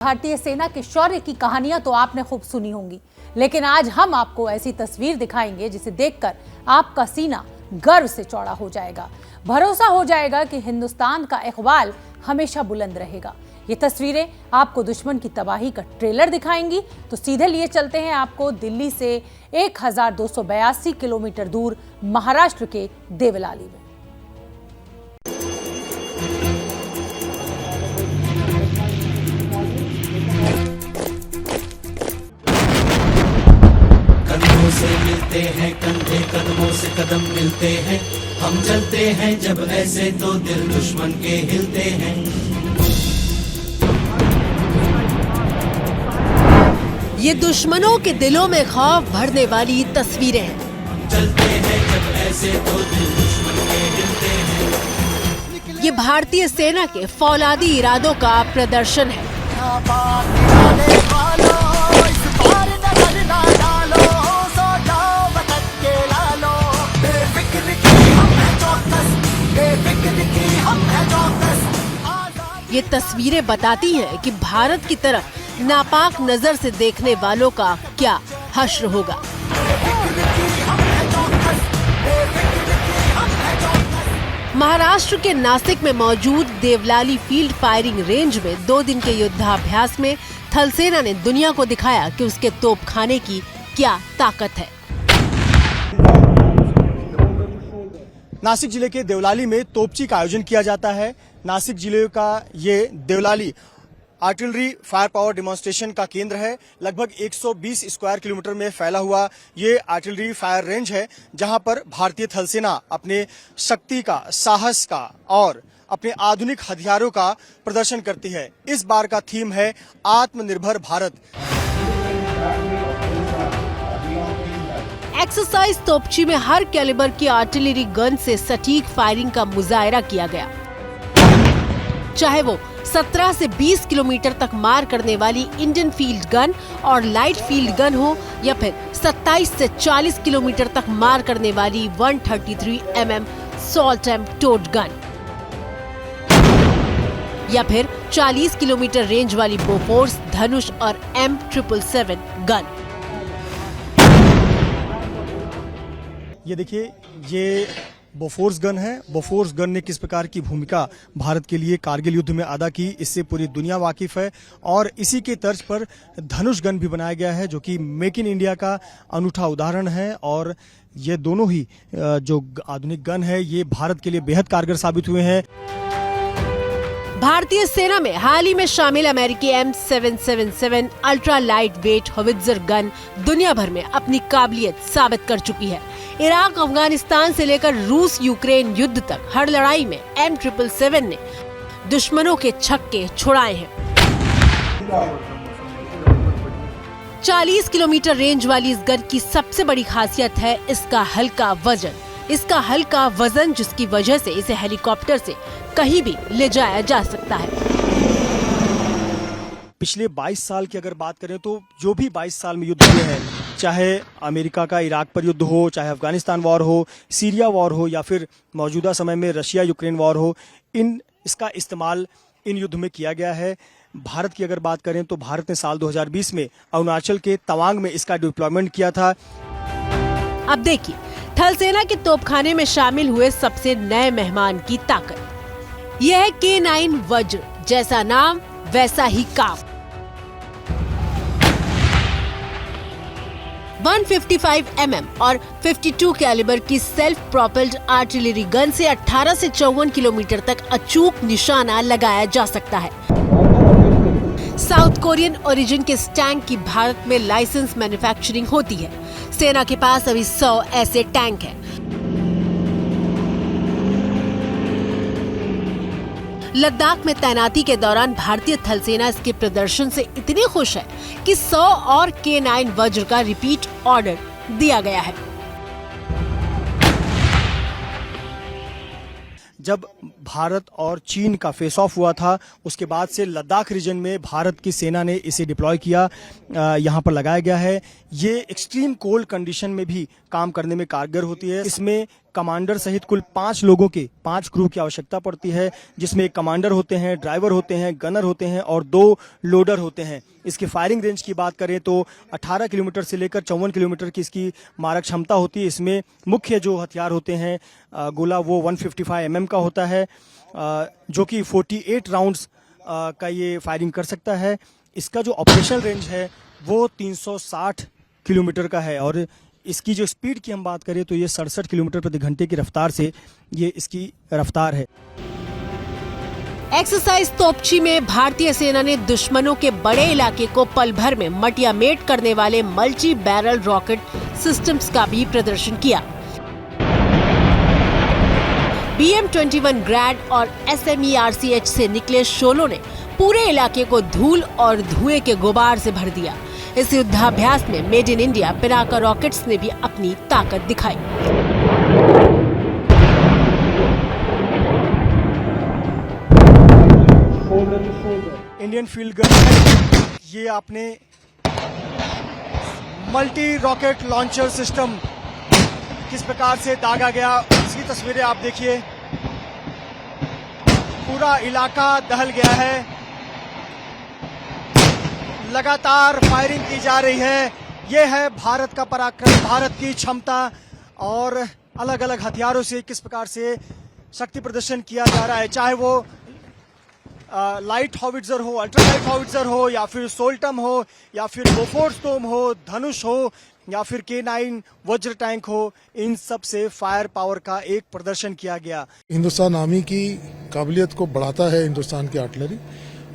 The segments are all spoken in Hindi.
भारतीय सेना के शौर्य की कहानियां तो आपने खूब सुनी होंगी, लेकिन आज हम आपको ऐसी तस्वीर दिखाएंगे जिसे देखकर आपका सीना गर्व से चौड़ा हो जाएगा। भरोसा हो जाएगा कि हिंदुस्तान का इकबाल हमेशा बुलंद रहेगा। ये तस्वीरें आपको दुश्मन की तबाही का ट्रेलर दिखाएंगी। तो सीधे लिए चलते हैं आपको दिल्ली से 1282 किलोमीटर दूर महाराष्ट्र के देवलाली में। से मिलते हैं कंधे कदमों से कदम मिलते हैं, हम चलते हैं जब ऐसे तो दिल दुश्मन के हिलते हैं। ये दुश्मनों के दिलों में खौफ भरने वाली तस्वीरें हैं। हम चलते हैं जब ऐसे तो दिल दुश्मन के हिलते हैं। ये भारतीय सेना के फौलादी इरादों का प्रदर्शन है। ये तस्वीरें बताती हैं कि भारत की तरफ नापाक नजर से देखने वालों का क्या हश्र होगा। महाराष्ट्र के नासिक में मौजूद देवलाली फील्ड फायरिंग रेंज में 2 दिन के युद्धाभ्यास में थल सेना ने दुनिया को दिखाया कि उसके तोपखाने की क्या ताकत है। नासिक जिले के देवलाली में तोपची का आयोजन किया जाता है। नासिक जिले का ये Devlali artillery fire power demonstration का केंद्र है। लगभग 120 स्क्वायर किलोमीटर में फैला हुआ ये आर्टिलरी फायर रेंज है, जहां पर भारतीय थल सेना अपने शक्ति का, साहस का और अपने आधुनिक हथियारों का प्रदर्शन करती है। इस बार का थीम है आत्मनिर्भर भारत। एक्सरसाइज तोपची में हर कैलिबर की आर्टिलरी गन से सटीक फायरिंग का मुजाहरा किया गया, चाहे वो 17 से 20 किलोमीटर तक मार करने वाली इंडियन फील्ड गन और लाइट फील्ड गन हो, या फिर 27 से 40 किलोमीटर तक मार करने वाली 133 mm salt and towed gun, या फिर 40 किलोमीटर रेंज वाली बोफोर्स, धनुष और M777 गन। ये देखिए, ये बोफोर्स गन है। बोफोर्स गन ने किस प्रकार की भूमिका भारत के लिए कारगिल युद्ध में अदा की, इससे पूरी दुनिया वाकिफ है। और इसी के तर्ज पर धनुष गन भी बनाया गया है, जो कि मेक इन इंडिया का अनूठा उदाहरण है। और ये दोनों ही जो आधुनिक गन है, ये भारत के लिए बेहद कारगर साबित हुए हैं। भारतीय सेना में हाल ही में शामिल अमेरिकी M777 ultra light weight howitzer gun दुनिया भर में अपनी काबिलियत साबित कर चुकी है। इराक, अफगानिस्तान से लेकर रूस यूक्रेन युद्ध तक हर लड़ाई में M777 ने दुश्मनों के छक्के छुड़ाए हैं। 40 किलोमीटर रेंज वाली इस गन की सबसे बड़ी खासियत है इसका हल्का वजन, जिसकी वजह से इसे हेलीकॉप्टर से कहीं भी ले जाया जा सकता है। पिछले 22 साल की अगर बात करें तो जो भी 22 साल में युद्ध हुए हैं, चाहे अमेरिका का इराक पर युद्ध हो, चाहे अफगानिस्तान वॉर हो, सीरिया वॉर हो, या फिर मौजूदा समय में रशिया यूक्रेन वॉर हो, इसका इस्तेमाल इन युद्ध में किया गया है। भारत की अगर बात करें तो भारत ने साल 2020 में अरुणाचल के तवांग में इसका डिप्लॉयमेंट किया था। अब देखिए थल सेना के तोपखाने में शामिल हुए सबसे नए मेहमान की ताकत। यह है K9 वज्र, जैसा नाम वैसा ही काम। 155 mm और 52 कैलिबर की सेल्फ प्रोपेल्ड आर्टिलरी गन से 18 से 54 किलोमीटर तक अचूक निशाना लगाया जा सकता है। साउथ कोरियन ओरिजिन के इस टैंक की भारत में लाइसेंस मैन्युफैक्चरिंग होती है। सेना के पास अभी 100 ऐसे टैंक हैं। लद्दाख में तैनाती के दौरान भारतीय थल सेना इसके प्रदर्शन से इतनी खुश है कि 100 और K9 वज्र का रिपीट ऑर्डर दिया गया है। जब भारत और चीन का फेस ऑफ हुआ था, उसके बाद से लद्दाख रीजन में भारत की सेना ने इसे डिप्लॉय किया, यहाँ पर लगाया गया है। ये एक्सट्रीम कोल्ड कंडीशन में भी काम करने में कारगर होती है। इसमें कमांडर सहित कुल 5 लोगों के 5 क्रू की आवश्यकता पड़ती है, जिसमें एक कमांडर होते हैं, ड्राइवर होते हैं, गनर होते हैं और 2 लोडर होते हैं। इसकी फायरिंग रेंज की बात करें तो 18 किलोमीटर से लेकर 54 किलोमीटर की इसकी मारक क्षमता होती है। इसमें मुख्य जो हथियार होते हैं गोला वो 155 mm का होता है, जो कि 48 राउंड्स का ये फायरिंग कर सकता है। इसका जो ऑपरेशनल रेंज है वो 360 किलोमीटर का है और इसकी जो स्पीड की हम बात करें तो ये 67 किलोमीटर प्रति घंटे की रफ्तार से ये इसकी रफ्तार है। एक्सरसाइज तोपची में भारतीय सेना ने दुश्मनों के बड़े इलाके को पल भर में मटियामेट करने वाले मल्टी बैरल रॉकेट सिस्टम्स का भी प्रदर्शन किया। BM-21 ग्रैड और SMERCH से निकले शोलों ने पूरे इलाके को धूल और धुएं के गुबार से भर दिया। इस युद्धाभ्यास में made in India Pinaka rockets ने भी अपनी ताकत दिखाई। इंडियन फील्ड गन, ये आपने मल्टी रॉकेट लॉन्चर सिस्टम किस प्रकार से दागा गया, इसकी तस्वीरें आप देखिए। पूरा इलाका दहल गया है, लगातार फायरिंग की जा रही है। ये है भारत का पराक्रम, भारत की क्षमता और अलग अलग हथियारों से किस प्रकार से शक्ति प्रदर्शन किया जा रहा है, चाहे वो लाइट हॉविट्जर हो, अल्ट्रा लाइट हॉविट्जर हो, या फिर सोल्टम हो, या फिर बोफोर्स टोम हो, धनुष हो, या फिर K9 वज्र टैंक हो। इन सब से फायर पावर का एक प्रदर्शन किया गया। हिंदुस्तान आर्मी की काबिलियत को बढ़ाता है हिंदुस्तान की आर्टिलरी,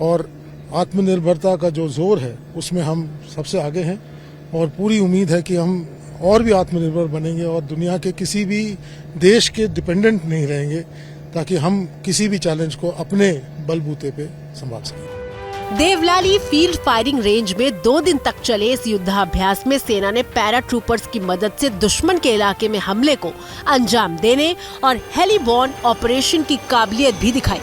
और आत्मनिर्भरता का जो जोर है उसमें हम सबसे आगे हैं और पूरी उम्मीद है कि हम और भी आत्मनिर्भर बनेंगे और दुनिया के किसी भी देश के डिपेंडेंट नहीं रहेंगे, ताकि हम किसी भी चैलेंज को अपने बलबूते पे संभाल सकें। देवलाली फील्ड फायरिंग रेंज में 2 दिन तक चले इस युद्धाभ्यास में सेना ने पैरा ट्रूपर्स की मदद से दुश्मन के इलाके में हमले को अंजाम देने और हेलीबॉर्न ऑपरेशन की काबिलियत भी दिखाई।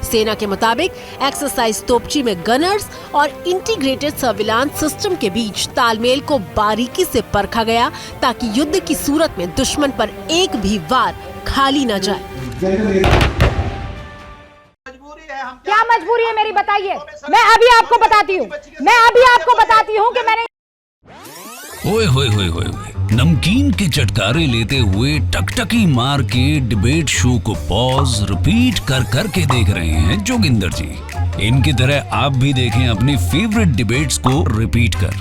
सेना के मुताबिक एक्सरसाइज तोपची में गनर्स और इंटीग्रेटेड सर्विलांस सिस्टम के बीच तालमेल को बारीकी से परखा गया, ताकि युद्ध की सूरत में दुश्मन पर एक भी वार खाली न जाए। क्या मजबूरी है मेरी, बताइए। मैं अभी आपको बताती हूँ कि मैंने ओए होए होए होए नमकीन के चटकारे लेते हुए टकटकी मार के डिबेट शो को पॉज रिपीट कर कर के देख रहे हैं जोगिंदर जी। इनकी तरह आप भी देखें अपनी फेवरेट डिबेट्स को रिपीट कर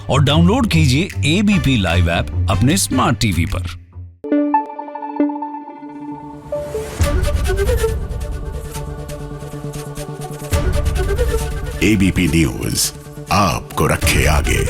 और डाउनलोड कीजिए ABP लाइव ऐप अपने स्मार्ट टीवी पर। ABP न्यूज आपको रखे आगे।